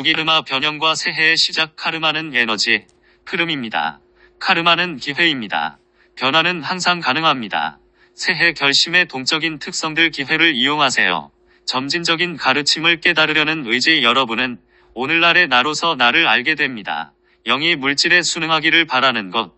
주기르마 변형과 새해의 시작. 카르마는 에너지, 흐름입니다. 카르마는 기회입니다. 변화는 항상 가능합니다. 새해 결심의 동적인 특성들. 기회를 이용하세요. 점진적인 가르침을 깨달으려는 의지. 여러분은 오늘날의 나로서 나를 알게 됩니다. 영이 물질에 순응하기를 바라는 것.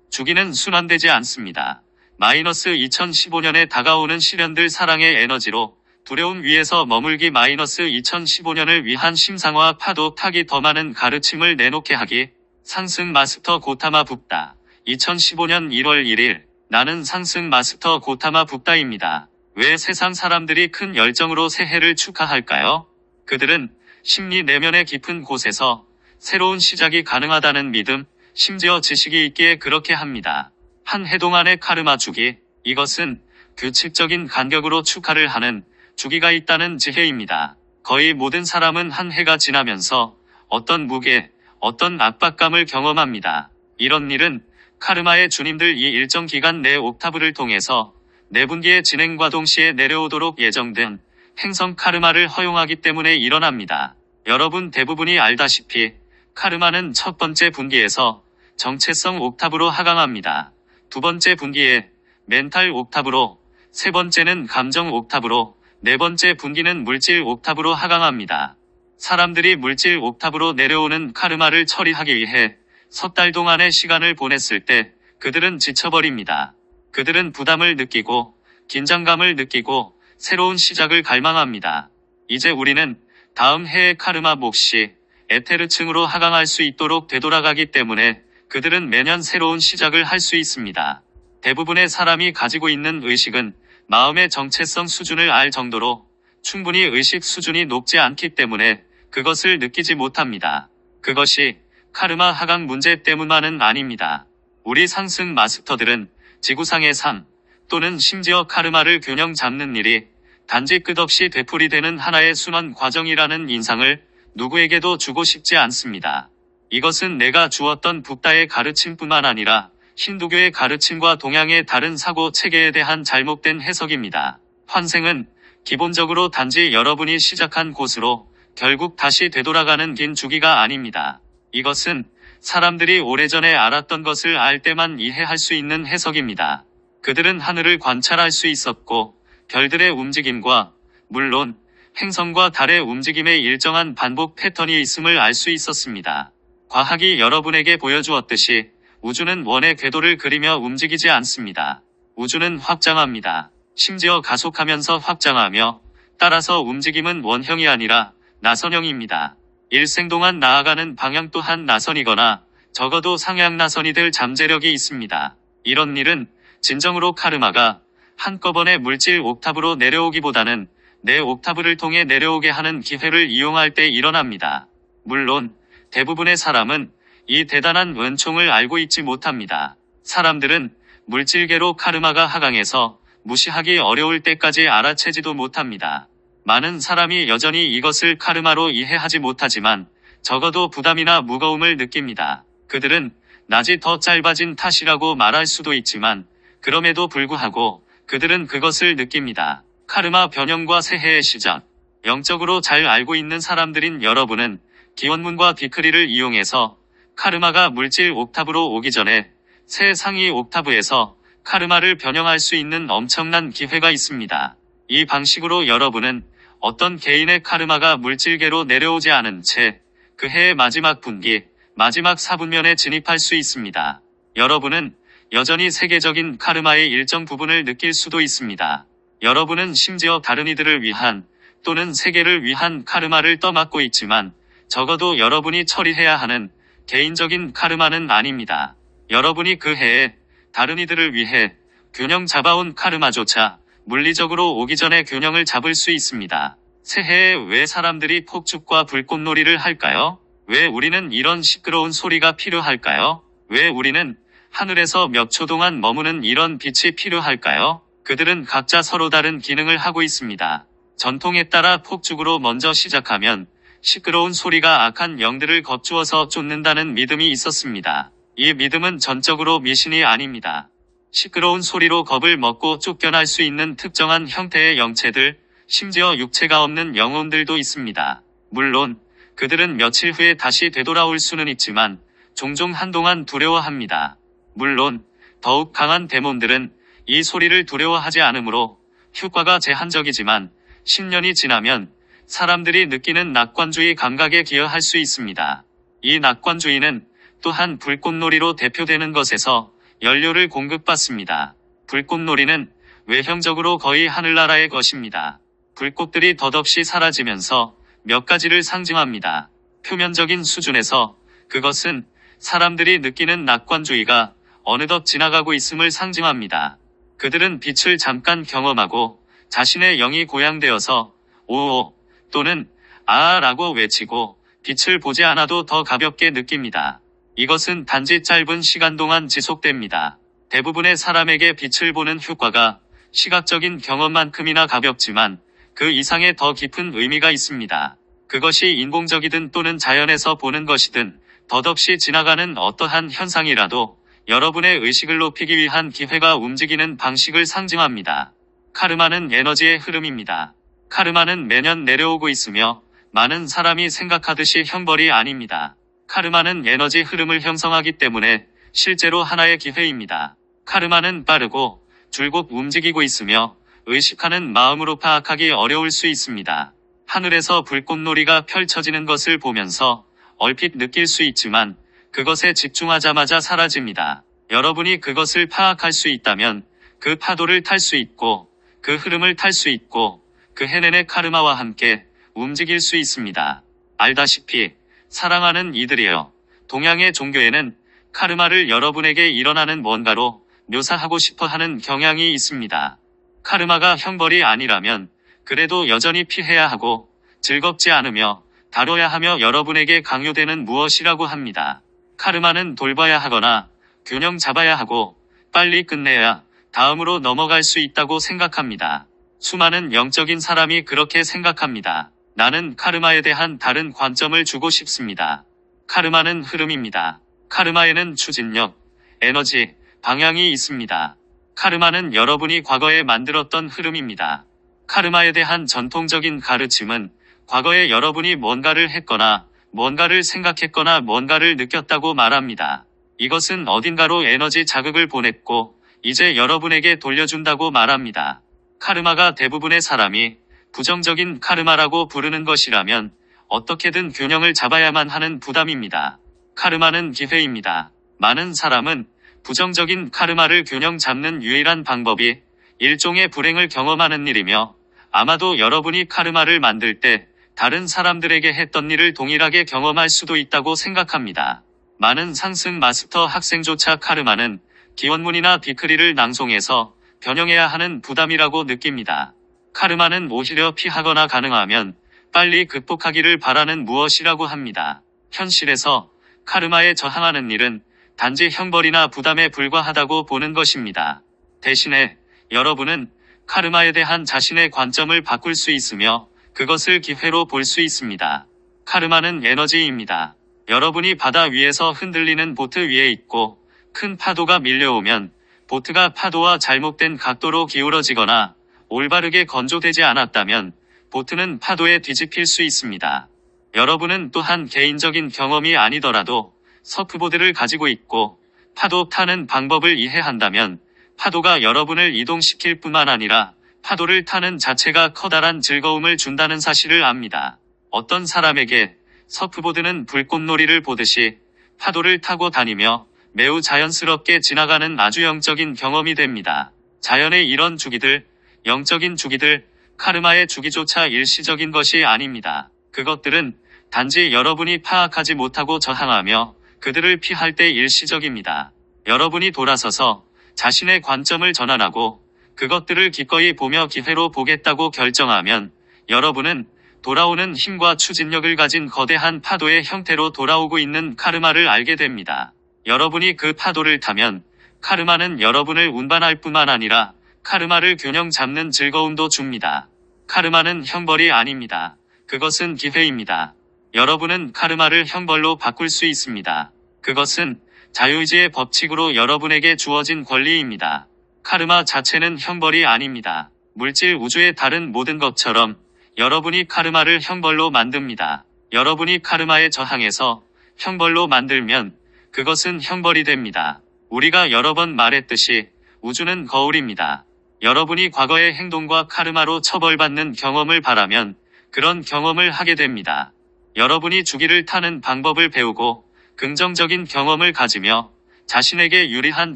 주기는 순환되지 않습니다. 마이너스 2015년에 다가오는 시련들. 사랑의 에너지로 두려움 위에서 머물기. 마이너스 2015년을 위한 심상화. 파도 타기. 더 많은 가르침을 내놓게 하기. 상승 마스터 고타마 붓다. 2015년 1월 1일 나는 상승 마스터 고타마 붓다입니다. 왜 세상 사람들이 큰 열정으로 새해를 축하할까요? 그들은 심리 내면의 깊은 곳에서 새로운 시작이 가능하다는 믿음, 심지어 지식이 있기에 그렇게 합니다. 한 해 동안의 카르마 주기, 이것은 규칙적인 간격으로 축하를 하는 주기가 있다는 지혜입니다. 거의 모든 사람은 한 해가 지나면서 어떤 무게, 어떤 압박감을 경험합니다. 이런 일은 카르마의 주님들 이 일정 기간 내 옥타브를 통해서 내분기의 진행과 동시에 내려오도록 예정된 행성 카르마를 허용하기 때문에 일어납니다. 여러분 대부분이 알다시피 카르마는 첫 번째 분기에서 정체성 옥타브로 하강합니다. 두 번째 분기에 멘탈 옥타브로, 세 번째는 감정 옥타브로, 네 번째 분기는 물질 옥타브로 하강합니다. 사람들이 물질 옥타브로 내려오는 카르마를 처리하기 위해 석 달 동안의 시간을 보냈을 때 그들은 지쳐버립니다. 그들은 부담을 느끼고 긴장감을 느끼고 새로운 시작을 갈망합니다. 이제 우리는 다음 해의 카르마 몫이 에테르층으로 하강할 수 있도록 되돌아가기 때문에 그들은 매년 새로운 시작을 할 수 있습니다. 대부분의 사람이 가지고 있는 의식은 마음의 정체성 수준을 알 정도로 충분히 의식 수준이 높지 않기 때문에 그것을 느끼지 못합니다. 그것이 카르마 하강 문제 때문만은 아닙니다. 우리 상승 마스터들은 지구상의 삶 또는 심지어 카르마를 균형 잡는 일이 단지 끝없이 되풀이되는 하나의 순환 과정이라는 인상을 누구에게도 주고 싶지 않습니다. 이것은 내가 주었던 붓다의 가르침뿐만 아니라 힌두교의 가르침과 동양의 다른 사고 체계에 대한 잘못된 해석입니다. 환생은 기본적으로 단지 여러분이 시작한 곳으로 결국 다시 되돌아가는 긴 주기가 아닙니다. 이것은 사람들이 오래전에 알았던 것을 알 때만 이해할 수 있는 해석입니다. 그들은 하늘을 관찰할 수 있었고 별들의 움직임과 물론 행성과 달의 움직임의 일정한 반복 패턴이 있음을 알 수 있었습니다. 과학이 여러분에게 보여주었듯이 우주는 원의 궤도를 그리며 움직이지 않습니다. 우주는 확장합니다. 심지어 가속하면서 확장하며 따라서 움직임은 원형이 아니라 나선형입니다. 일생 동안 나아가는 방향 또한 나선이거나 적어도 상향 나선이 될 잠재력이 있습니다. 이런 일은 진정으로 카르마가 한꺼번에 물질 옥타브로 내려오기보다는 내 옥타브를 통해 내려오게 하는 기회를 이용할 때 일어납니다. 물론 대부분의 사람은 이 대단한 은총을 알고 있지 못합니다. 사람들은 물질계로 카르마가 하강해서 무시하기 어려울 때까지 알아채지도 못합니다. 많은 사람이 여전히 이것을 카르마로 이해하지 못하지만 적어도 부담이나 무거움을 느낍니다. 그들은 낮이 더 짧아진 탓이라고 말할 수도 있지만 그럼에도 불구하고 그들은 그것을 느낍니다. 카르마 변형과 새해의 시작. 영적으로 잘 알고 있는 사람들인 여러분은 기원문과 비크리를 이용해서 카르마가 물질 옥타브로 오기 전에 새 상위 옥타브에서 카르마를 변형할 수 있는 엄청난 기회가 있습니다. 이 방식으로 여러분은 어떤 개인의 카르마가 물질계로 내려오지 않은 채 그 해의 마지막 분기, 마지막 4분면에 진입할 수 있습니다. 여러분은 여전히 세계적인 카르마의 일정 부분을 느낄 수도 있습니다. 여러분은 심지어 다른 이들을 위한 또는 세계를 위한 카르마를 떠맡고 있지만 적어도 여러분이 처리해야 하는 개인적인 카르마는 아닙니다. 여러분이 그 해에 다른 이들을 위해 균형 잡아온 카르마조차 물리적으로 오기 전에 균형을 잡을 수 있습니다. 새해에 왜 사람들이 폭죽과 불꽃놀이를 할까요? 왜 우리는 이런 시끄러운 소리가 필요할까요? 왜 우리는 하늘에서 몇 초 동안 머무는 이런 빛이 필요할까요? 그들은 각자 서로 다른 기능을 하고 있습니다. 전통에 따라 폭죽으로 먼저 시작하면 시끄러운 소리가 악한 영들을 겁주어서 쫓는다는 믿음이 있었습니다. 이 믿음은 전적으로 미신이 아닙니다. 시끄러운 소리로 겁을 먹고 쫓겨날 수 있는 특정한 형태의 영체들, 심지어 육체가 없는 영혼들도 있습니다. 물론 그들은 며칠 후에 다시 되돌아올 수는 있지만 종종 한동안 두려워합니다. 물론 더욱 강한 데몬들은 이 소리를 두려워하지 않으므로 효과가 제한적이지만 10년이 지나면 사람들이 느끼는 낙관주의 감각에 기여할 수 있습니다. 이 낙관주의는 또한 불꽃놀이로 대표되는 것에서 연료를 공급받습니다. 불꽃놀이는 외형적으로 거의 하늘나라의 것입니다. 불꽃들이 덧없이 사라지면서 몇 가지를 상징합니다. 표면적인 수준에서 그것은 사람들이 느끼는 낙관주의가 어느덧 지나가고 있음을 상징합니다. 그들은 빛을 잠깐 경험하고 자신의 영이 고양되어서 오오 또는 아아라고 외치고 빛을 보지 않아도 더 가볍게 느낍니다. 이것은 단지 짧은 시간 동안 지속됩니다. 대부분의 사람에게 빛을 보는 효과가 시각적인 경험만큼이나 가볍지만 그 이상의 더 깊은 의미가 있습니다. 그것이 인공적이든 또는 자연에서 보는 것이든 덧없이 지나가는 어떠한 현상이라도 여러분의 의식을 높이기 위한 기회가 움직이는 방식을 상징합니다. 카르마는 에너지의 흐름입니다. 카르마는 매년 내려오고 있으며 많은 사람이 생각하듯이 형벌이 아닙니다. 카르마는 에너지 흐름을 형성하기 때문에 실제로 하나의 기회입니다. 카르마는 빠르고 줄곧 움직이고 있으며 의식하는 마음으로 파악하기 어려울 수 있습니다. 하늘에서 불꽃놀이가 펼쳐지는 것을 보면서 얼핏 느낄 수 있지만 그것에 집중하자마자 사라집니다. 여러분이 그것을 파악할 수 있다면 그 파도를 탈 수 있고 그 흐름을 탈 수 있고 그 해낸의 카르마와 함께 움직일 수 있습니다. 알다시피 사랑하는 이들이여, 동양의 종교에는 카르마를 여러분에게 일어나는 뭔가로 묘사하고 싶어 하는 경향이 있습니다. 카르마가 형벌이 아니라면 그래도 여전히 피해야 하고 즐겁지 않으며 다뤄야 하며 여러분에게 강요되는 무엇이라고 합니다. 카르마는 돌봐야 하거나 균형 잡아야 하고 빨리 끝내야 다음으로 넘어갈 수 있다고 생각합니다. 수많은 영적인 사람이 그렇게 생각합니다. 나는 카르마에 대한 다른 관점을 주고 싶습니다. 카르마는 흐름입니다. 카르마에는 추진력, 에너지, 방향이 있습니다. 카르마는 여러분이 과거에 만들었던 흐름입니다. 카르마에 대한 전통적인 가르침은 과거에 여러분이 뭔가를 했거나 뭔가를 생각했거나 뭔가를 느꼈다고 말합니다. 이것은 어딘가로 에너지 자극을 보냈고 이제 여러분에게 돌려준다고 말합니다. 카르마가 대부분의 사람이 부정적인 카르마라고 부르는 것이라면 어떻게든 균형을 잡아야만 하는 부담입니다. 카르마는 기회입니다. 많은 사람은 부정적인 카르마를 균형 잡는 유일한 방법이 일종의 불행을 경험하는 일이며 아마도 여러분이 카르마를 만들 때 다른 사람들에게 했던 일을 동일하게 경험할 수도 있다고 생각합니다. 많은 상승 마스터 학생조차 카르마는 기원문이나 비크리를 낭송해서 변형해야 하는 부담이라고 느낍니다. 카르마는 오히려 피하거나 가능하면 빨리 극복하기를 바라는 무엇이라고 합니다. 현실에서 카르마에 저항하는 일은 단지 형벌이나 부담에 불과하다고 보는 것입니다. 대신에 여러분은 카르마에 대한 자신의 관점을 바꿀 수 있으며 그것을 기회로 볼 수 있습니다. 카르마는 에너지입니다. 여러분이 바다 위에서 흔들리는 보트 위에 있고 큰 파도가 밀려오면 보트가 파도와 잘못된 각도로 기울어지거나 올바르게 건조되지 않았다면 보트는 파도에 뒤집힐 수 있습니다. 여러분은 또한 개인적인 경험이 아니더라도 서프보드를 가지고 있고 파도 타는 방법을 이해한다면 파도가 여러분을 이동시킬 뿐만 아니라 파도를 타는 자체가 커다란 즐거움을 준다는 사실을 압니다. 어떤 사람에게 서프보드는 불꽃놀이를 보듯이 파도를 타고 다니며 매우 자연스럽게 지나가는 아주 영적인 경험이 됩니다. 자연의 이런 주기들, 영적인 주기들, 카르마의 주기조차 일시적인 것이 아닙니다. 그것들은 단지 여러분이 파악하지 못하고 저항하며 그들을 피할 때 일시적입니다. 여러분이 돌아서서 자신의 관점을 전환하고 그것들을 기꺼이 보며 기회로 보겠다고 결정하면 여러분은 돌아오는 힘과 추진력을 가진 거대한 파도의 형태로 돌아오고 있는 카르마를 알게 됩니다. 여러분이 그 파도를 타면 카르마는 여러분을 운반할 뿐만 아니라 카르마를 균형 잡는 즐거움도 줍니다. 카르마는 형벌이 아닙니다. 그것은 기회입니다. 여러분은 카르마를 형벌로 바꿀 수 있습니다. 그것은 자유의지의 법칙으로 여러분에게 주어진 권리입니다. 카르마 자체는 형벌이 아닙니다. 물질 우주의 다른 모든 것처럼 여러분이 카르마를 형벌로 만듭니다. 여러분이 카르마에 저항해서 형벌로 만들면 그것은 형벌이 됩니다. 우리가 여러 번 말했듯이 우주는 거울입니다. 여러분이 과거의 행동과 카르마로 처벌받는 경험을 바라면 그런 경험을 하게 됩니다. 여러분이 주기를 타는 방법을 배우고 긍정적인 경험을 가지며 자신에게 유리한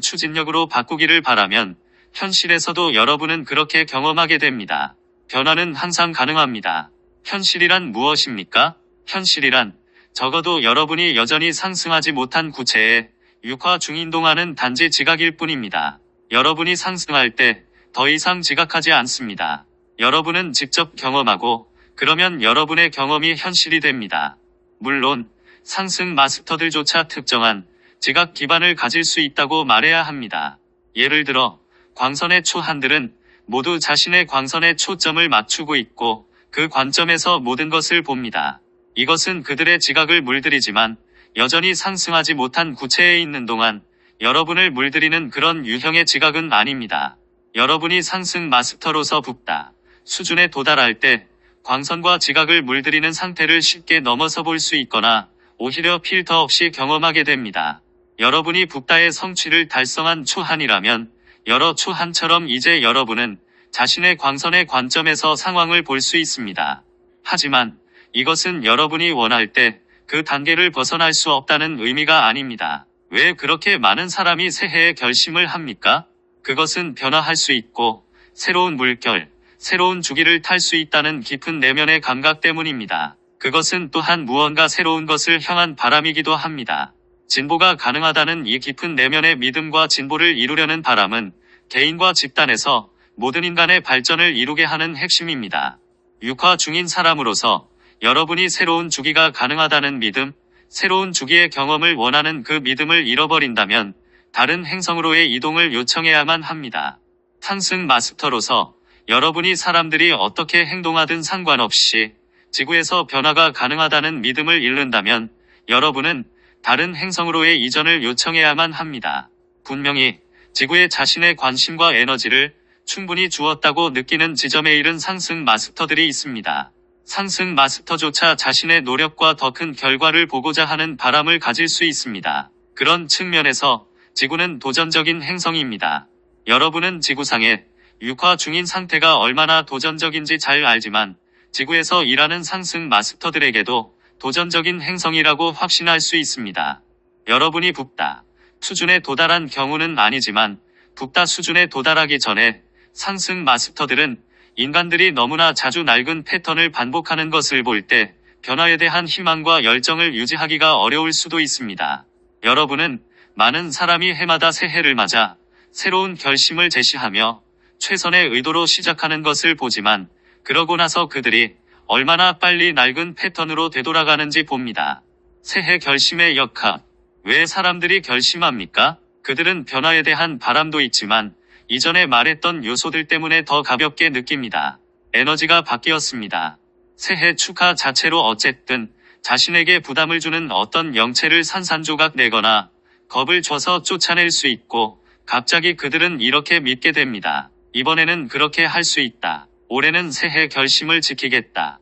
추진력으로 바꾸기를 바라면 현실에서도 여러분은 그렇게 경험하게 됩니다. 변화는 항상 가능합니다. 현실이란 무엇입니까? 현실이란 적어도 여러분이 여전히 상승하지 못한 구체에 육화 중인동하는 단지 지각일 뿐입니다. 여러분이 상승할 때 더 이상 지각하지 않습니다. 여러분은 직접 경험하고 그러면 여러분의 경험이 현실이 됩니다. 물론 상승 마스터들조차 특정한 지각 기반을 가질 수 있다고 말해야 합니다. 예를 들어 광선의 초한들은 모두 자신의 광선에 초점을 맞추고 있고 그 관점에서 모든 것을 봅니다. 이것은 그들의 지각을 물들이지만 여전히 상승하지 못한 구체에 있는 동안 여러분을 물들이는 그런 유형의 지각은 아닙니다. 여러분이 상승 마스터로서 붓다 수준에 도달할 때 광선과 지각을 물들이는 상태를 쉽게 넘어서 볼 수 있거나 오히려 필터 없이 경험하게 됩니다. 여러분이 붓다의 성취를 달성한 초한이라면 여러 초한처럼 이제 여러분은 자신의 광선의 관점에서 상황을 볼 수 있습니다. 하지만 이것은 여러분이 원할 때 그 단계를 벗어날 수 없다는 의미가 아닙니다. 왜 그렇게 많은 사람이 새해에 결심을 합니까? 그것은 변화할 수 있고 새로운 물결, 새로운 주기를 탈 수 있다는 깊은 내면의 감각 때문입니다. 그것은 또한 무언가 새로운 것을 향한 바람이기도 합니다. 진보가 가능하다는 이 깊은 내면의 믿음과 진보를 이루려는 바람은 개인과 집단에서 모든 인간의 발전을 이루게 하는 핵심입니다. 육화 중인 사람으로서 여러분이 새로운 주기가 가능하다는 믿음, 새로운 주기의 경험을 원하는 그 믿음을 잃어버린다면 다른 행성으로의 이동을 요청해야만 합니다. 상승 마스터로서 여러분이 사람들이 어떻게 행동하든 상관없이 지구에서 변화가 가능하다는 믿음을 잃는다면 여러분은 다른 행성으로의 이전을 요청해야만 합니다. 분명히 지구에 자신의 관심과 에너지를 충분히 주었다고 느끼는 지점에 이른 상승 마스터들이 있습니다. 상승 마스터조차 자신의 노력과 더 큰 결과를 보고자 하는 바람을 가질 수 있습니다. 그런 측면에서 지구는 도전적인 행성입니다. 여러분은 지구상의 육화 중인 상태가 얼마나 도전적인지 잘 알지만 지구에서 일하는 상승 마스터들에게도 도전적인 행성이라고 확신할 수 있습니다. 여러분이 붓다 수준에 도달한 경우는 아니지만 붓다 수준에 도달하기 전에 상승 마스터들은 인간들이 너무나 자주 낡은 패턴을 반복하는 것을 볼 때 변화에 대한 희망과 열정을 유지하기가 어려울 수도 있습니다. 여러분은 많은 사람이 해마다 새해를 맞아 새로운 결심을 제시하며 최선의 의도로 시작하는 것을 보지만 그러고 나서 그들이 얼마나 빨리 낡은 패턴으로 되돌아가는지 봅니다. 새해 결심의 역학. 왜 사람들이 결심합니까? 그들은 변화에 대한 바람도 있지만 이전에 말했던 요소들 때문에 더 가볍게 느낍니다. 에너지가 바뀌었습니다. 새해 축하 자체로 어쨌든 자신에게 부담을 주는 어떤 영체를 산산조각 내거나 겁을 줘서 쫓아낼 수 있고 갑자기 그들은 이렇게 믿게 됩니다. 이번에는 그렇게 할 수 있다. 올해는 새해 결심을 지키겠다.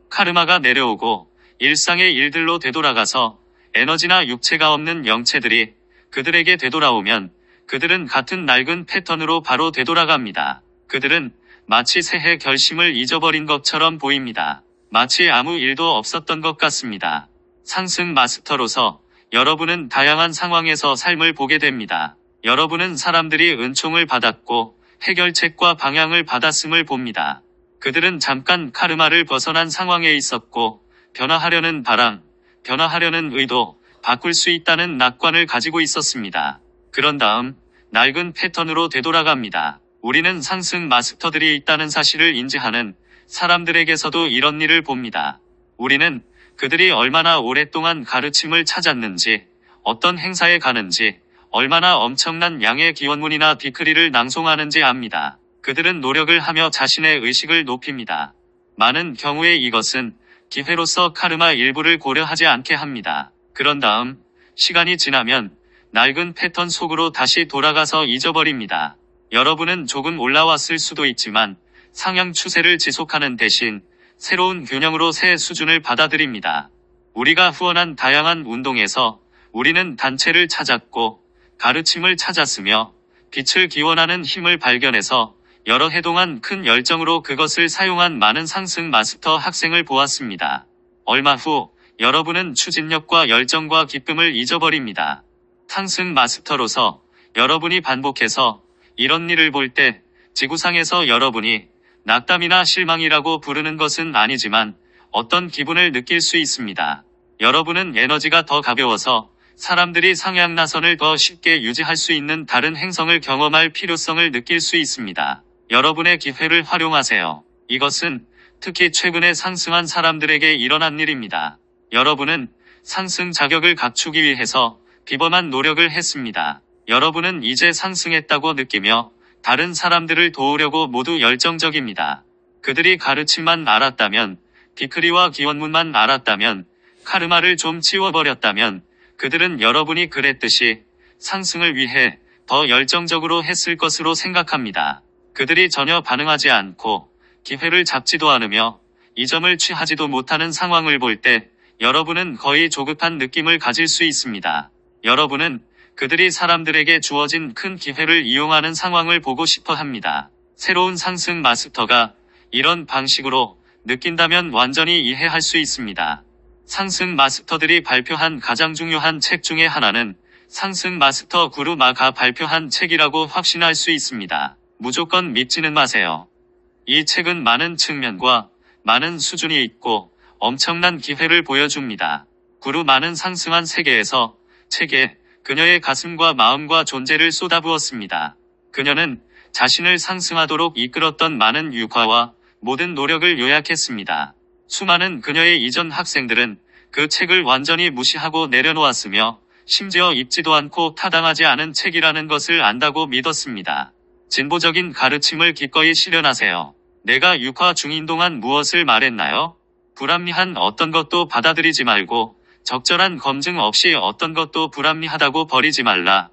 카르마가 내려오고 일상의 일들로 되돌아가서 에너지나 육체가 없는 영체들이 그들에게 되돌아오면 그들은 같은 낡은 패턴으로 바로 되돌아갑니다. 그들은 마치 새해 결심을 잊어버린 것처럼 보입니다. 마치 아무 일도 없었던 것 같습니다. 상승 마스터로서 여러분은 다양한 상황에서 삶을 보게 됩니다. 여러분은 사람들이 은총을 받았고 해결책과 방향을 받았음을 봅니다. 그들은 잠깐 카르마를 벗어난 상황에 있었고 변화하려는 바람, 변화하려는 의도, 바꿀 수 있다는 낙관을 가지고 있었습니다. 그런 다음 낡은 패턴으로 되돌아갑니다. 우리는 상승 마스터들이 있다는 사실을 인지하는 사람들에게서도 이런 일을 봅니다. 우리는 그들이 얼마나 오랫동안 가르침을 찾았는지, 어떤 행사에 가는지, 얼마나 엄청난 양의 기원문이나 디크리를 낭송하는지 압니다. 그들은 노력을 하며 자신의 의식을 높입니다. 많은 경우에 이것은 기회로서 카르마 일부를 고려하지 않게 합니다. 그런 다음 시간이 지나면 낡은 패턴 속으로 다시 돌아가서 잊어버립니다. 여러분은 조금 올라왔을 수도 있지만 상향 추세를 지속하는 대신 새로운 균형으로 새 수준을 받아들입니다. 우리가 후원한 다양한 운동에서 우리는 단체를 찾았고 가르침을 찾았으며 빛을 기원하는 힘을 발견해서 여러 해 동안 큰 열정으로 그것을 사용한 많은 상승 마스터 학생을 보았습니다. 얼마 후 여러분은 추진력과 열정과 기쁨을 잊어버립니다. 상승 마스터로서 여러분이 반복해서 이런 일을 볼 때 지구상에서 여러분이 낙담이나 실망이라고 부르는 것은 아니지만 어떤 기분을 느낄 수 있습니다. 여러분은 에너지가 더 가벼워서 사람들이 상향나선을 더 쉽게 유지할 수 있는 다른 행성을 경험할 필요성을 느낄 수 있습니다. 여러분의 기회를 활용하세요. 이것은 특히 최근에 상승한 사람들에게 일어난 일입니다. 여러분은 상승 자격을 갖추기 위해서 비범한 노력을 했습니다. 여러분은 이제 상승했다고 느끼며 다른 사람들을 도우려고 모두 열정적입니다. 그들이 가르침만 알았다면, 디크리와 기원문만 알았다면, 카르마를 좀 치워버렸다면 그들은 여러분이 그랬듯이 상승을 위해 더 열정적으로 했을 것으로 생각합니다. 그들이 전혀 반응하지 않고 기회를 잡지도 않으며 이 점을 취하지도 못하는 상황을 볼 때 여러분은 거의 조급한 느낌을 가질 수 있습니다. 여러분은 그들이 사람들에게 주어진 큰 기회를 이용하는 상황을 보고 싶어 합니다. 새로운 상승 마스터가 이런 방식으로 느낀다면 완전히 이해할 수 있습니다. 상승 마스터들이 발표한 가장 중요한 책 중에 하나는 상승 마스터 구루 마가 발표한 책이라고 확신할 수 있습니다. 무조건 믿지는 마세요. 이 책은 많은 측면과 많은 수준이 있고 엄청난 기회를 보여줍니다. 구루 마는 상승한 세계에서 책에 그녀의 가슴과 마음과 존재를 쏟아부었습니다. 그녀는 자신을 상승하도록 이끌었던 많은 유화와 모든 노력을 요약했습니다. 수많은 그녀의 이전 학생들은 그 책을 완전히 무시하고 내려놓았으며 심지어 읽지도 않고 타당하지 않은 책이라는 것을 안다고 믿었습니다. 진보적인 가르침을 기꺼이 실현하세요. 내가 육화 중인 동안 무엇을 말했나요? 불합리한 어떤 것도 받아들이지 말고 적절한 검증 없이 어떤 것도 불합리하다고 버리지 말라.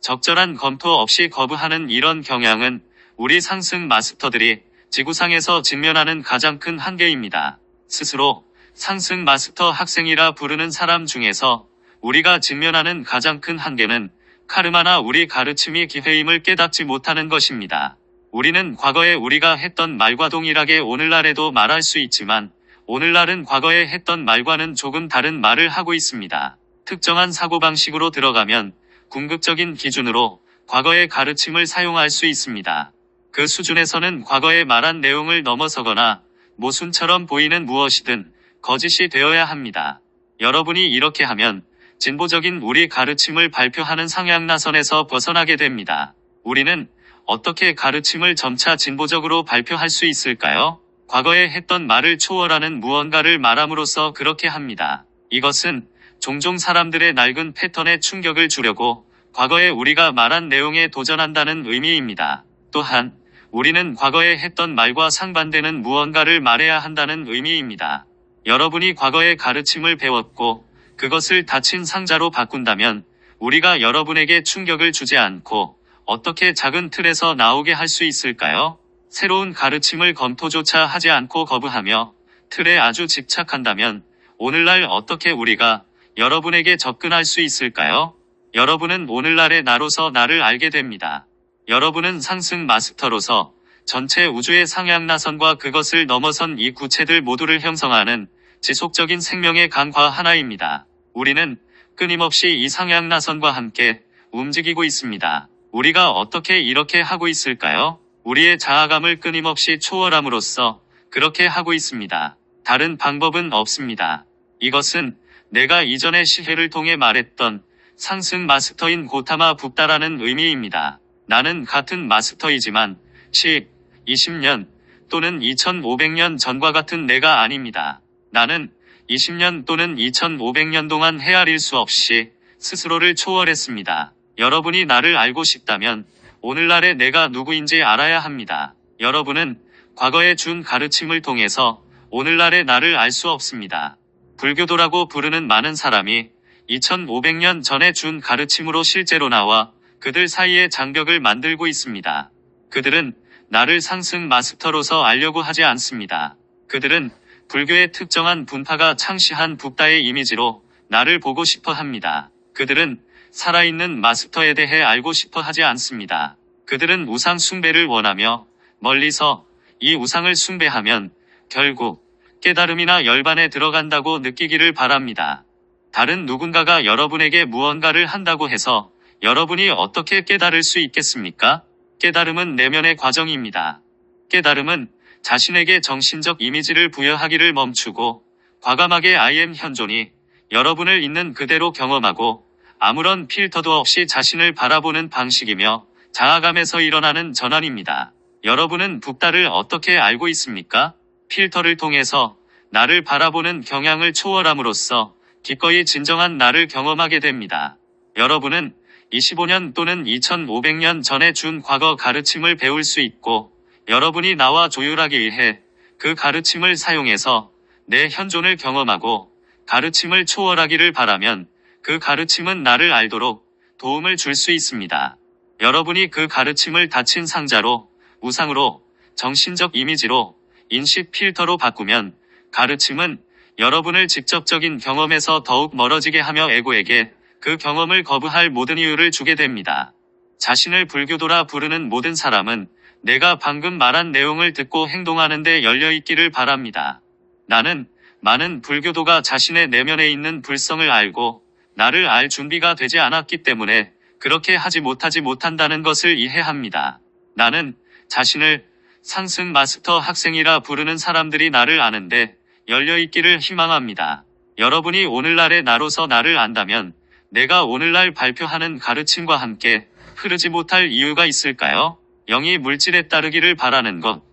적절한 검토 없이 거부하는 이런 경향은 우리 상승 마스터들이 지구상에서 직면하는 가장 큰 한계입니다. 스스로 상승 마스터 학생이라 부르는 사람 중에서 우리가 직면하는 가장 큰 한계는 카르마나 우리 가르침이 기회임을 깨닫지 못하는 것입니다. 우리는 과거에 우리가 했던 말과 동일하게 오늘날에도 말할 수 있지만 오늘날은 과거에 했던 말과는 조금 다른 말을 하고 있습니다. 특정한 사고방식으로 들어가면 궁극적인 기준으로 과거의 가르침을 사용할 수 있습니다. 그 수준에서는 과거에 말한 내용을 넘어서거나 모순처럼 보이는 무엇이든 거짓이 되어야 합니다. 여러분이 이렇게 하면 진보적인 우리 가르침을 발표하는 상향나선에서 벗어나게 됩니다. 우리는 어떻게 가르침을 점차 진보적으로 발표할 수 있을까요? 과거에 했던 말을 초월하는 무언가를 말함으로써 그렇게 합니다. 이것은 종종 사람들의 낡은 패턴에 충격을 주려고 과거에 우리가 말한 내용에 도전한다는 의미입니다. 또한 우리는 과거에 했던 말과 상반되는 무언가를 말해야 한다는 의미입니다. 여러분이 과거의 가르침을 배웠고 그것을 닫힌 상자로 바꾼다면 우리가 여러분에게 충격을 주지 않고 어떻게 작은 틀에서 나오게 할 수 있을까요? 새로운 가르침을 검토조차 하지 않고 거부하며 틀에 아주 집착한다면 오늘날 어떻게 우리가 여러분에게 접근할 수 있을까요? 여러분은 오늘날의 나로서 나를 알게 됩니다. 여러분은 상승 마스터로서 전체 우주의 상향나선과 그것을 넘어선 이 구체들 모두를 형성하는 지속적인 생명의 강화 하나입니다. 우리는 끊임없이 이 상향나선과 함께 움직이고 있습니다. 우리가 어떻게 이렇게 하고 있을까요? 우리의 자아감을 끊임없이 초월함으로써 그렇게 하고 있습니다. 다른 방법은 없습니다. 이것은 내가 이전의 시회를 통해 말했던 상승 마스터인 고타마 붓다라는 의미입니다. 나는 같은 마스터이지만 10, 20년 또는 2500년 전과 같은 내가 아닙니다. 나는 20년 또는 2500년 동안 헤아릴 수 없이 스스로를 초월했습니다. 여러분이 나를 알고 싶다면 오늘날의 내가 누구인지 알아야 합니다. 여러분은 과거에 준 가르침을 통해서 오늘날의 나를 알 수 없습니다. 불교도라고 부르는 많은 사람이 2500년 전에 준 가르침으로 실제로 나와 그들 사이에 장벽을 만들고 있습니다. 그들은 나를 상승 마스터로서 알려고 하지 않습니다. 그들은 불교의 특정한 분파가 창시한 붓다의 이미지로 나를 보고 싶어 합니다. 그들은 살아있는 마스터에 대해 알고 싶어 하지 않습니다. 그들은 우상 숭배를 원하며 멀리서 이 우상을 숭배하면 결국 깨달음이나 열반에 들어간다고 느끼기를 바랍니다. 다른 누군가가 여러분에게 무언가를 한다고 해서 여러분이 어떻게 깨달을 수 있겠습니까? 깨달음은 내면의 과정입니다. 깨달음은 자신에게 정신적 이미지를 부여하기를 멈추고 과감하게 I am 현존이 여러분을 있는 그대로 경험하고 아무런 필터도 없이 자신을 바라보는 방식이며 자아감에서 일어나는 전환입니다. 여러분은 붓다를 어떻게 알고 있습니까? 필터를 통해서 나를 바라보는 경향을 초월함으로써 기꺼이 진정한 나를 경험하게 됩니다. 여러분은 25년 또는 2500년 전에 준 과거 가르침을 배울 수 있고 여러분이 나와 조율하기 위해 그 가르침을 사용해서 내 현존을 경험하고 가르침을 초월하기를 바라면 그 가르침은 나를 알도록 도움을 줄 수 있습니다. 여러분이 그 가르침을 닫힌 상자로, 우상으로, 정신적 이미지로, 인식 필터로 바꾸면 가르침은 여러분을 직접적인 경험에서 더욱 멀어지게 하며 에고에게 그 경험을 거부할 모든 이유를 주게 됩니다. 자신을 불교도라 부르는 모든 사람은 내가 방금 말한 내용을 듣고 행동하는데 열려있기를 바랍니다. 나는 많은 불교도가 자신의 내면에 있는 불성을 알고 나를 알 준비가 되지 않았기 때문에 그렇게 하지 못한다는 것을 이해합니다. 나는 자신을 상승 마스터 학생이라 부르는 사람들이 나를 아는데 열려있기를 희망합니다. 여러분이 오늘날의 나로서 나를 안다면 내가 오늘날 발표하는 가르침과 함께 흐르지 못할 이유가 있을까요? 영이 물질에 따르기를 바라는 것.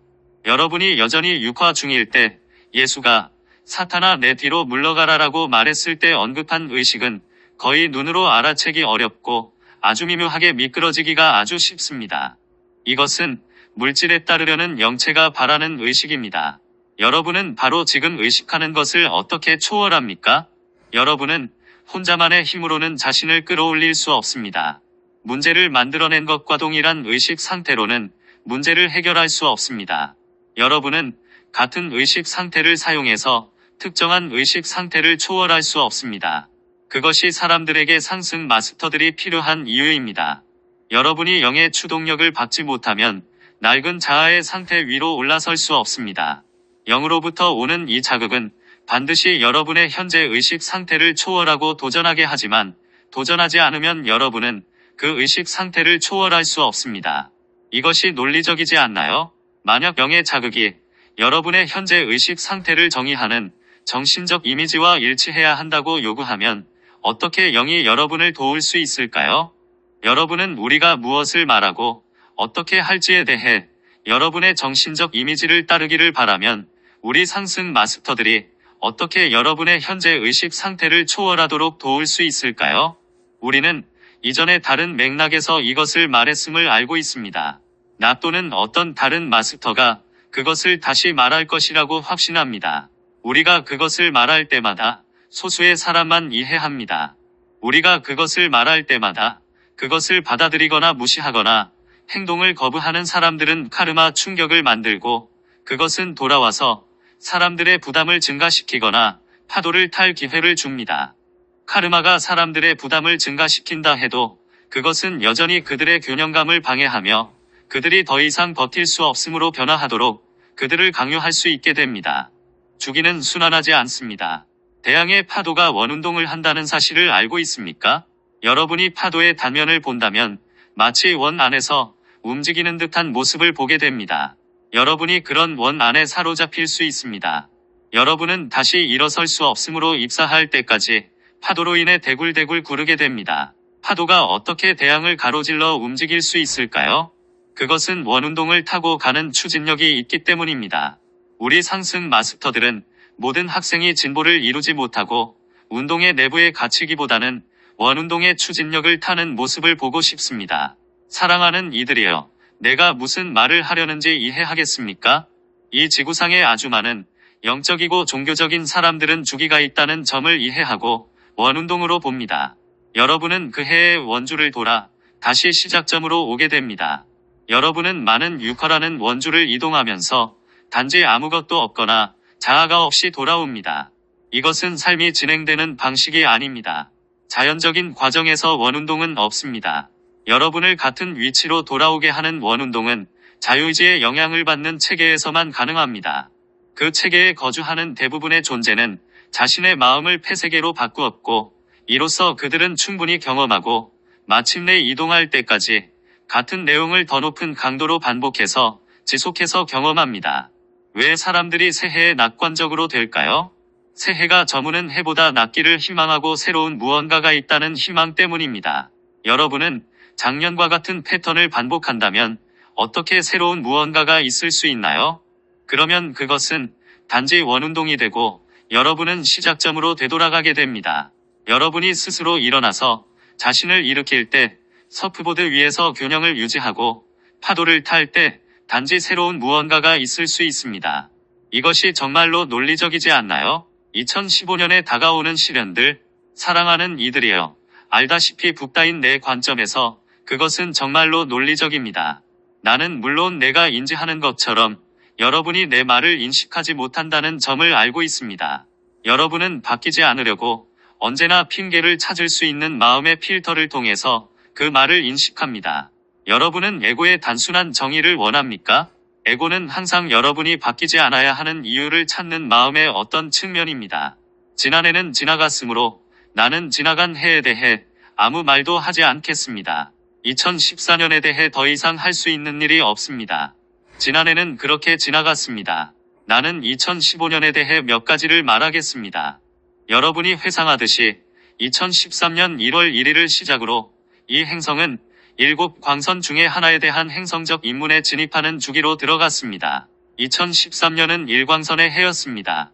여러분이 여전히 육화 중일 때 예수가 사탄아 내 뒤로 물러가라라고 말했을 때 언급한 의식은 거의 눈으로 알아채기 어렵고 아주 미묘하게 미끄러지기가 아주 쉽습니다. 이것은 물질에 따르려는 영체가 바라는 의식입니다. 여러분은 바로 지금 의식하는 것을 어떻게 초월합니까? 여러분은 혼자만의 힘으로는 자신을 끌어올릴 수 없습니다. 문제를 만들어낸 것과 동일한 의식 상태로는 문제를 해결할 수 없습니다. 여러분은 같은 의식 상태를 사용해서 특정한 의식 상태를 초월할 수 없습니다. 그것이 사람들에게 상승 마스터들이 필요한 이유입니다. 여러분이 영의 추동력을 받지 못하면 낡은 자아의 상태 위로 올라설 수 없습니다. 영으로부터 오는 이 자극은 반드시 여러분의 현재 의식 상태를 초월하고 도전하게 하지만 도전하지 않으면 여러분은 그 의식 상태를 초월할 수 없습니다. 이것이 논리적이지 않나요? 만약 영의 자극이 여러분의 현재 의식 상태를 정의하는 정신적 이미지와 일치해야 한다고 요구하면 어떻게 영이 여러분을 도울 수 있을까요? 여러분은 우리가 무엇을 말하고 어떻게 할지에 대해 여러분의 정신적 이미지를 따르기를 바라면 우리 상승 마스터들이 어떻게 여러분의 현재 의식 상태를 초월하도록 도울 수 있을까요? 우리는 이전에 다른 맥락에서 이것을 말했음을 알고 있습니다. 나 또는 어떤 다른 마스터가 그것을 다시 말할 것이라고 확신합니다. 우리가 그것을 말할 때마다 소수의 사람만 이해합니다. 우리가 그것을 말할 때마다 그것을 받아들이거나 무시하거나 행동을 거부하는 사람들은 카르마 충격을 만들고 그것은 돌아와서 사람들의 부담을 증가시키거나 파도를 탈 기회를 줍니다. 카르마가 사람들의 부담을 증가시킨다 해도 그것은 여전히 그들의 균형감을 방해하며 그들이 더 이상 버틸 수 없음으로 변화하도록 그들을 강요할 수 있게 됩니다. 주기는 순환하지 않습니다. 대양의 파도가 원운동을 한다는 사실을 알고 있습니까? 여러분이 파도의 단면을 본다면 마치 원 안에서 움직이는 듯한 모습을 보게 됩니다. 여러분이 그런 원 안에 사로잡힐 수 있습니다. 여러분은 다시 일어설 수 없음으로 입사할 때까지 파도로 인해 대굴대굴 구르게 됩니다. 파도가 어떻게 대양을 가로질러 움직일 수 있을까요? 그것은 원운동을 타고 가는 추진력이 있기 때문입니다. 우리 상승 마스터들은 모든 학생이 진보를 이루지 못하고 운동의 내부에 갇히기보다는 원운동의 추진력을 타는 모습을 보고 싶습니다. 사랑하는 이들이여, 내가 무슨 말을 하려는지 이해하겠습니까? 이 지구상에 아주 많은 영적이고 종교적인 사람들은 주기가 있다는 점을 이해하고 원운동으로 봅니다. 여러분은 그 해의 원주를 돌아 다시 시작점으로 오게 됩니다. 여러분은 많은 유커라는 원주를 이동하면서 단지 아무것도 없거나 자아가 없이 돌아옵니다. 이것은 삶이 진행되는 방식이 아닙니다. 자연적인 과정에서 원운동은 없습니다. 여러분을 같은 위치로 돌아오게 하는 원운동은 자유의지의 영향을 받는 체계에서만 가능합니다. 그 체계에 거주하는 대부분의 존재는 자신의 마음을 폐세계로 바꾸었고, 이로써 그들은 충분히 경험하고 마침내 이동할 때까지 같은 내용을 더 높은 강도로 반복해서 지속해서 경험합니다. 왜 사람들이 새해에 낙관적으로 될까요? 새해가 저무는 해보다 낫기를 희망하고 새로운 무언가가 있다는 희망 때문입니다. 여러분은 작년과 같은 패턴을 반복한다면 어떻게 새로운 무언가가 있을 수 있나요? 그러면 그것은 단지 원운동이 되고 여러분은 시작점으로 되돌아가게 됩니다. 여러분이 스스로 일어나서 자신을 일으킬 때, 서프보드 위에서 균형을 유지하고 파도를 탈 때 단지 새로운 무언가가 있을 수 있습니다. 이것이 정말로 논리적이지 않나요? 2015년에 다가오는 시련들, 사랑하는 이들이여. 알다시피 북다인 내 관점에서 그것은 정말로 논리적입니다. 나는 물론 내가 인지하는 것처럼 여러분이 내 말을 인식하지 못한다는 점을 알고 있습니다. 여러분은 바뀌지 않으려고 언제나 핑계를 찾을 수 있는 마음의 필터를 통해서 그 말을 인식합니다. 여러분은 에고의 단순한 정의를 원합니까? 에고는 항상 여러분이 바뀌지 않아야 하는 이유를 찾는 마음의 어떤 측면입니다. 지난해는 지나갔으므로 나는 지나간 해에 대해 아무 말도 하지 않겠습니다. 2014년에 대해 더 이상 할 수 있는 일이 없습니다. 지난해는 그렇게 지나갔습니다. 나는 2015년에 대해 몇 가지를 말하겠습니다. 여러분이 회상하듯이 2013년 1월 1일을 시작으로 이 행성은 7 광선 중에 하나에 대한 행성적 입문에 진입하는 주기로 들어갔습니다. 2013년은 1광선의 해였습니다.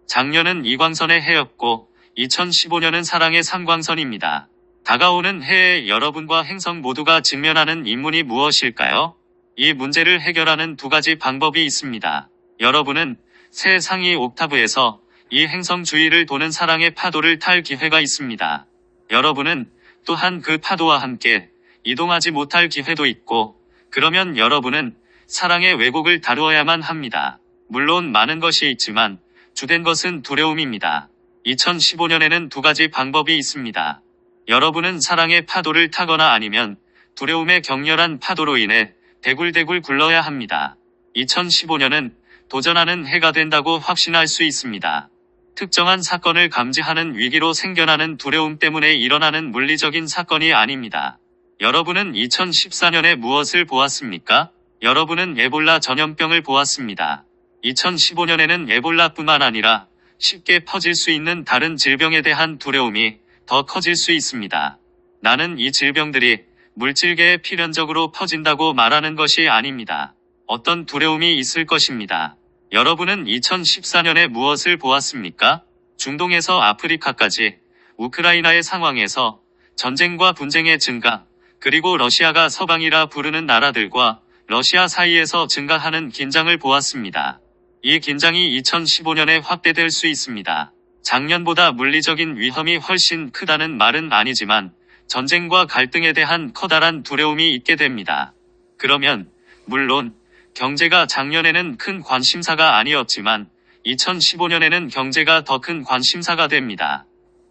작년은 2광선의 해였고 2015년은 사랑의 3광선입니다. 다가오는 해에 여러분과 행성 모두가 직면하는 입문이 무엇일까요? 이 문제를 해결하는 두 가지 방법이 있습니다. 여러분은 새 상위 옥타브에서 이 행성 주위를 도는 사랑의 파도를 탈 기회가 있습니다. 여러분은 또한 그 파도와 함께 이동하지 못할 기회도 있고, 그러면 여러분은 사랑의 왜곡을 다루어야만 합니다. 물론 많은 것이 있지만 주된 것은 두려움입니다. 2015년에는 두 가지 방법이 있습니다. 여러분은 사랑의 파도를 타거나 아니면 두려움의 격렬한 파도로 인해 대굴대굴 굴러야 합니다. 2015년은 도전하는 해가 된다고 확신할 수 있습니다. 특정한 사건을 감지하는 위기로 생겨나는 두려움 때문에 일어나는 물리적인 사건이 아닙니다. 여러분은 2014년에 무엇을 보았습니까? 여러분은 에볼라 전염병을 보았습니다. 2015년에는 에볼라뿐만 아니라 쉽게 퍼질 수 있는 다른 질병에 대한 두려움이 더 커질 수 있습니다. 나는 이 질병들이 물질계에 필연적으로 퍼진다고 말하는 것이 아닙니다. 어떤 두려움이 있을 것입니다. 여러분은 2014년에 무엇을 보았습니까? 중동에서 아프리카까지 우크라이나의 상황에서 전쟁과 분쟁의 증가, 그리고 러시아가 서방이라 부르는 나라들과 러시아 사이에서 증가하는 긴장을 보았습니다. 이 긴장이 2015년에 확대될 수 있습니다. 작년보다 물리적인 위험이 훨씬 크다는 말은 아니지만 전쟁과 갈등에 대한 커다란 두려움이 있게 됩니다. 그러면 물론 경제가 작년에는 큰 관심사가 아니었지만 2015년에는 경제가 더 큰 관심사가 됩니다.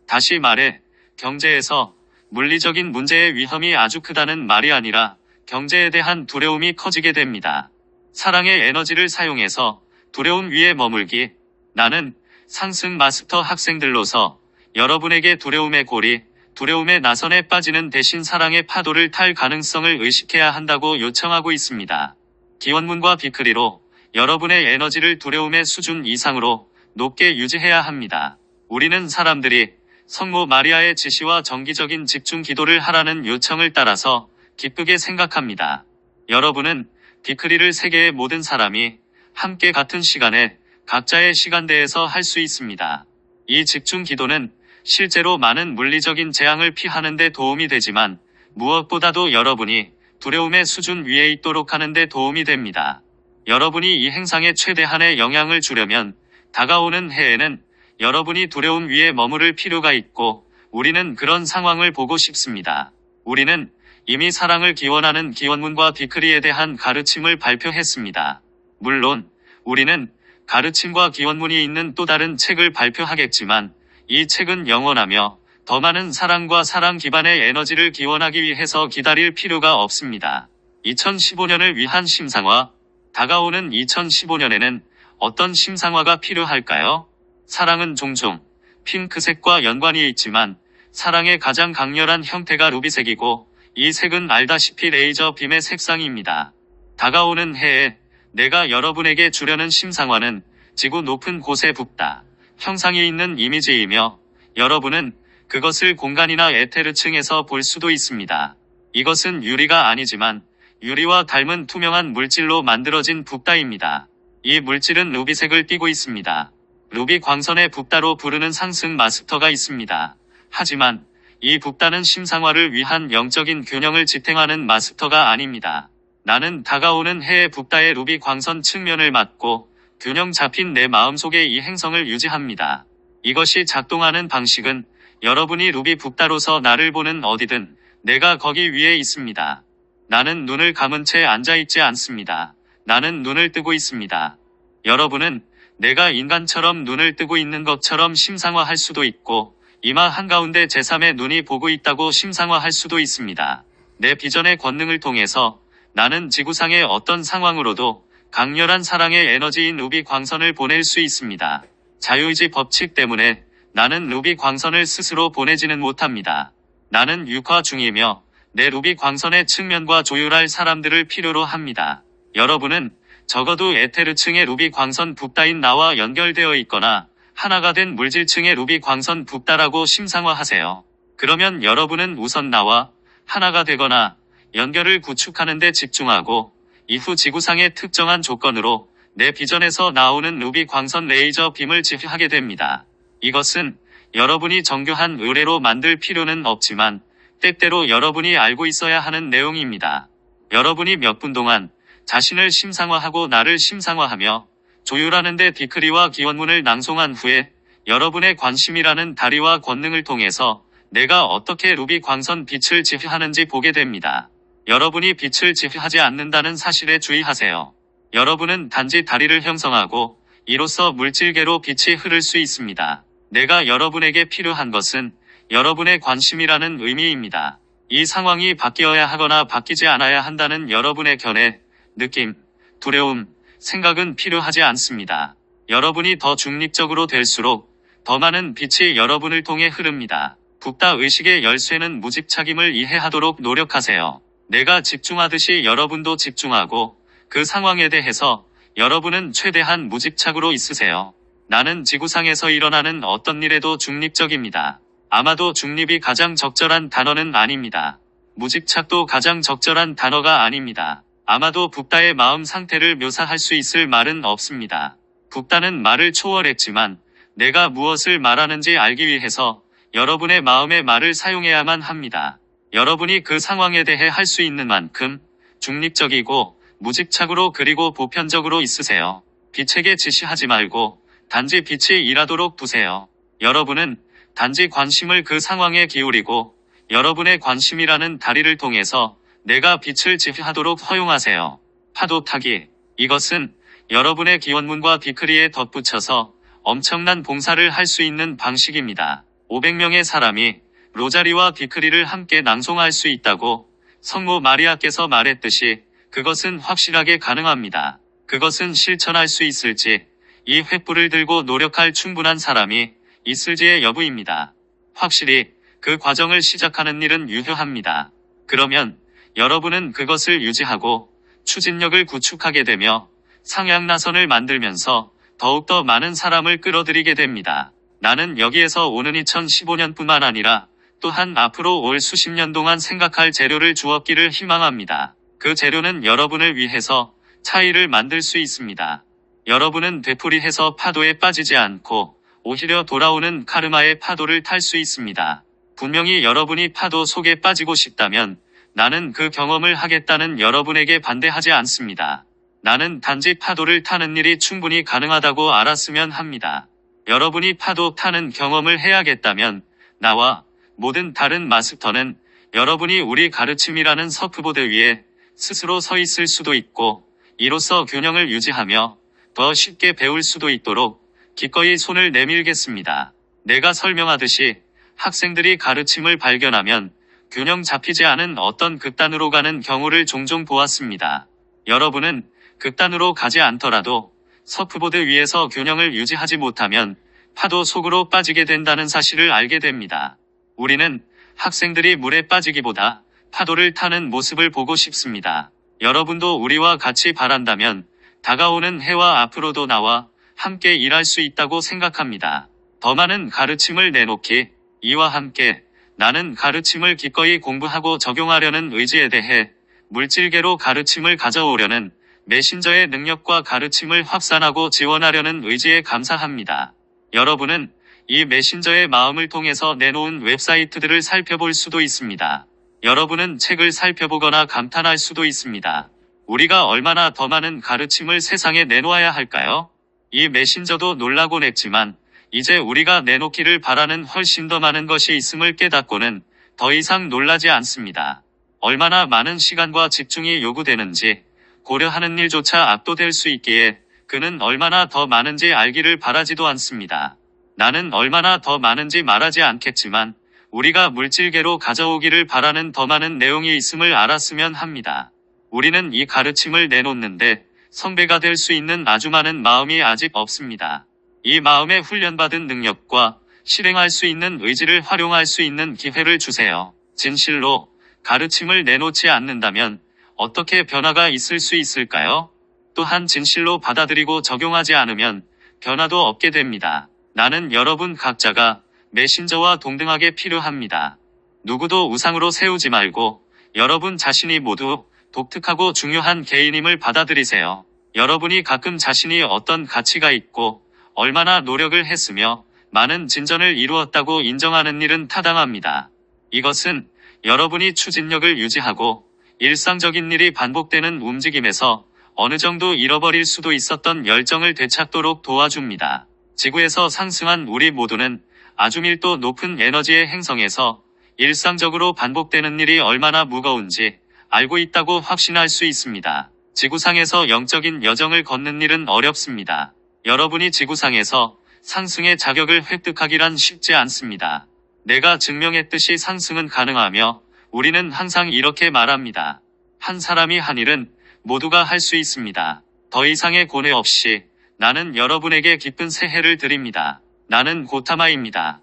다시 말해 경제에서 물리적인 문제의 위험이 아주 크다는 말이 아니라 경제에 대한 두려움이 커지게 됩니다. 사랑의 에너지를 사용해서 두려움 위에 머물기. 나는 상승 마스터 학생들로서 여러분에게 두려움의 고리, 두려움의 나선에 빠지는 대신 사랑의 파도를 탈 가능성을 의식해야 한다고 요청하고 있습니다. 기원문과 비크리로 여러분의 에너지를 두려움의 수준 이상으로 높게 유지해야 합니다. 우리는 사람들이 성모 마리아의 지시와 정기적인 집중 기도를 하라는 요청을 따라서 기쁘게 생각합니다. 여러분은 비크리를 세계의 모든 사람이 함께 같은 시간에 각자의 시간대에서 할 수 있습니다. 이 집중 기도는 실제로 많은 물리적인 재앙을 피하는 데 도움이 되지만 무엇보다도 여러분이 두려움의 수준 위에 있도록 하는 데 도움이 됩니다. 여러분이 이 행상에 최대한의 영향을 주려면 다가오는 해에는 여러분이 두려움 위에 머무를 필요가 있고 우리는 그런 상황을 보고 싶습니다. 우리는 이미 사랑을 기원하는 기원문과 비크리에 대한 가르침을 발표했습니다. 물론 우리는 가르침과 기원문이 있는 또 다른 책을 발표하겠지만 이 책은 영원하며 더 많은 사랑과 사랑 기반의 에너지를 기원하기 위해서 기다릴 필요가 없습니다. 2015년을 위한 심상화. 다가오는 2015년에는 어떤 심상화가 필요할까요? 사랑은 종종 핑크색과 연관이 있지만 사랑의 가장 강렬한 형태가 루비색이고 이 색은 알다시피 레이저 빔의 색상입니다. 다가오는 해에 내가 여러분에게 주려는 심상화는 지구 높은 곳에 붓다 형상이 있는 이미지이며 여러분은 그것을 공간이나 에테르층에서 볼 수도 있습니다. 이것은 유리가 아니지만 유리와 닮은 투명한 물질로 만들어진 붓다입니다. 이 물질은 루비색을 띠고 있습니다. 루비 광선의 붓다로 부르는 상승 마스터가 있습니다. 하지만 이 붓다는 심상화를 위한 영적인 균형을 지탱하는 마스터가 아닙니다. 나는 다가오는 해의 붓다의 루비 광선 측면을 맡고 균형 잡힌 내 마음속에 이 행성을 유지합니다. 이것이 작동하는 방식은 여러분이 루비 붓다로서 나를 보는 어디든 내가 거기 위에 있습니다. 나는 눈을 감은 채 앉아있지 않습니다. 나는 눈을 뜨고 있습니다. 여러분은 내가 인간처럼 눈을 뜨고 있는 것처럼 심상화할 수도 있고 이마 한가운데 제3의 눈이 보고 있다고 심상화할 수도 있습니다. 내 비전의 권능을 통해서 나는 지구상의 어떤 상황으로도 강렬한 사랑의 에너지인 루비 광선을 보낼 수 있습니다. 자유의지 법칙 때문에 나는 루비 광선을 스스로 보내지는 못합니다. 나는 육화 중이며 내 루비 광선의 측면과 조율할 사람들을 필요로 합니다. 여러분은 적어도 에테르층의 루비 광선 붓다인 나와 연결되어 있거나 하나가 된 물질층의 루비 광선 붓다라고 심상화하세요. 그러면 여러분은 우선 나와 하나가 되거나 연결을 구축하는 데 집중하고 이후 지구상의 특정한 조건으로 내 비전에서 나오는 루비 광선 레이저 빔을 지휘하게 됩니다. 이것은 여러분이 정교한 의뢰로 만들 필요는 없지만 때때로 여러분이 알고 있어야 하는 내용입니다. 여러분이 몇 분 동안 자신을 심상화하고 나를 심상화하며 조율하는 데 디크리와 기원문을 낭송한 후에 여러분의 관심이라는 다리와 권능을 통해서 내가 어떻게 루비 광선 빛을 지휘하는지 보게 됩니다. 여러분이 빛을 지휘하지 않는다는 사실에 주의하세요. 여러분은 단지 다리를 형성하고 이로써 물질계로 빛이 흐를 수 있습니다. 내가 여러분에게 필요한 것은 여러분의 관심이라는 의미입니다. 이 상황이 바뀌어야 하거나 바뀌지 않아야 한다는 여러분의 견해, 느낌, 두려움, 생각은 필요하지 않습니다. 여러분이 더 중립적으로 될수록 더 많은 빛이 여러분을 통해 흐릅니다. 붓다 의식의 열쇠는 무집착임을 이해하도록 노력하세요. 내가 집중하듯이 여러분도 집중하고 그 상황에 대해서 여러분은 최대한 무집착으로 있으세요. 나는 지구상에서 일어나는 어떤 일에도 중립적입니다. 아마도 중립이 가장 적절한 단어는 아닙니다. 무집착도 가장 적절한 단어가 아닙니다. 아마도 붓다의 마음 상태를 묘사할 수 있을 말은 없습니다. 붓다는 말을 초월했지만 내가 무엇을 말하는지 알기 위해서 여러분의 마음의 말을 사용해야만 합니다. 여러분이 그 상황에 대해 할 수 있는 만큼 중립적이고 무집착으로 그리고 보편적으로 있으세요. 빛에게 지시하지 말고 단지 빛이 일하도록 두세요. 여러분은 단지 관심을 그 상황에 기울이고 여러분의 관심이라는 다리를 통해서 내가 빛을 지휘하도록 허용하세요. 파도 타기. 이것은 여러분의 기원문과 디크리에 덧붙여서 엄청난 봉사를 할 수 있는 방식입니다. 500명의 사람이 로자리와 디크리를 함께 낭송할 수 있다고 성모 마리아께서 말했듯이 그것은 확실하게 가능합니다. 그것은 실천할 수 있을지, 이 횃불을 들고 노력할 충분한 사람이 있을지의 여부입니다. 확실히 그 과정을 시작하는 일은 유효합니다. 그러면 여러분은 그것을 유지하고 추진력을 구축하게 되며 상향나선을 만들면서 더욱더 많은 사람을 끌어들이게 됩니다. 나는 여기에서 오는 2015년뿐만 아니라 또한 앞으로 올 수십 년 동안 생각할 재료를 주었기를 희망합니다. 그 재료는 여러분을 위해서 차이를 만들 수 있습니다. 여러분은 되풀이해서 파도에 빠지지 않고 오히려 돌아오는 카르마의 파도를 탈 수 있습니다. 분명히 여러분이 파도 속에 빠지고 싶다면 나는 그 경험을 하겠다는 여러분에게 반대하지 않습니다. 나는 단지 파도를 타는 일이 충분히 가능하다고 알았으면 합니다. 여러분이 파도 타는 경험을 해야겠다면 나와 모든 다른 마스터는 여러분이 우리 가르침이라는 서프보드 위에 스스로 서 있을 수도 있고 이로써 균형을 유지하며 더 쉽게 배울 수도 있도록 기꺼이 손을 내밀겠습니다. 내가 설명하듯이 학생들이 가르침을 발견하면 균형 잡히지 않은 어떤 극단으로 가는 경우를 종종 보았습니다. 여러분은 극단으로 가지 않더라도 서프보드 위에서 균형을 유지하지 못하면 파도 속으로 빠지게 된다는 사실을 알게 됩니다. 우리는 학생들이 물에 빠지기보다 파도를 타는 모습을 보고 싶습니다. 여러분도 우리와 같이 바란다면 다가오는 해와 앞으로도 나와 함께 일할 수 있다고 생각합니다. 더 많은 가르침을 내놓기. 이와 함께 나는 가르침을 기꺼이 공부하고 적용하려는 의지에 대해 물질계로 가르침을 가져오려는 메신저의 능력과 가르침을 확산하고 지원하려는 의지에 감사합니다. 여러분은 이 메신저의 마음을 통해서 내놓은 웹사이트들을 살펴볼 수도 있습니다. 여러분은 책을 살펴보거나 감탄할 수도 있습니다. 우리가 얼마나 더 많은 가르침을 세상에 내놓아야 할까요? 이 메신저도 놀라곤 했지만 이제 우리가 내놓기를 바라는 훨씬 더 많은 것이 있음을 깨닫고는 더 이상 놀라지 않습니다. 얼마나 많은 시간과 집중이 요구되는지 고려하는 일조차 압도될 수 있기에 그는 얼마나 더 많은지 알기를 바라지도 않습니다. 나는 얼마나 더 많은지 말하지 않겠지만 우리가 물질계로 가져오기를 바라는 더 많은 내용이 있음을 알았으면 합니다. 우리는 이 가르침을 내놓는데 선배가 될 수 있는 아주 많은 마음이 아직 없습니다. 이 마음에 훈련받은 능력과 실행할 수 있는 의지를 활용할 수 있는 기회를 주세요. 진실로 가르침을 내놓지 않는다면 어떻게 변화가 있을 수 있을까요? 또한 진실로 받아들이고 적용하지 않으면 변화도 없게 됩니다. 나는 여러분 각자가 메신저와 동등하게 필요합니다. 누구도 우상으로 세우지 말고 여러분 자신이 모두 독특하고 중요한 개인임을 받아들이세요. 여러분이 가끔 자신이 어떤 가치가 있고 얼마나 노력을 했으며 많은 진전을 이루었다고 인정하는 일은 타당합니다. 이것은 여러분이 추진력을 유지하고 일상적인 일이 반복되는 움직임에서 어느 정도 잃어버릴 수도 있었던 열정을 되찾도록 도와줍니다. 지구에서 상승한 우리 모두는 아주 밀도 높은 에너지의 행성에서 일상적으로 반복되는 일이 얼마나 무거운지 알고 있다고 확신할 수 있습니다. 지구상에서 영적인 여정을 걷는 일은 어렵습니다. 여러분이 지구상에서 상승의 자격을 획득하기란 쉽지 않습니다. 내가 증명했듯이 상승은 가능하며 우리는 항상 이렇게 말합니다. 한 사람이 한 일은 모두가 할 수 있습니다. 더 이상의 고뇌 없이 나는 여러분에게 기쁜 새해를 드립니다. 나는 고타마입니다.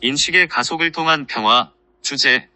인식의 가속을 통한 평화. 주제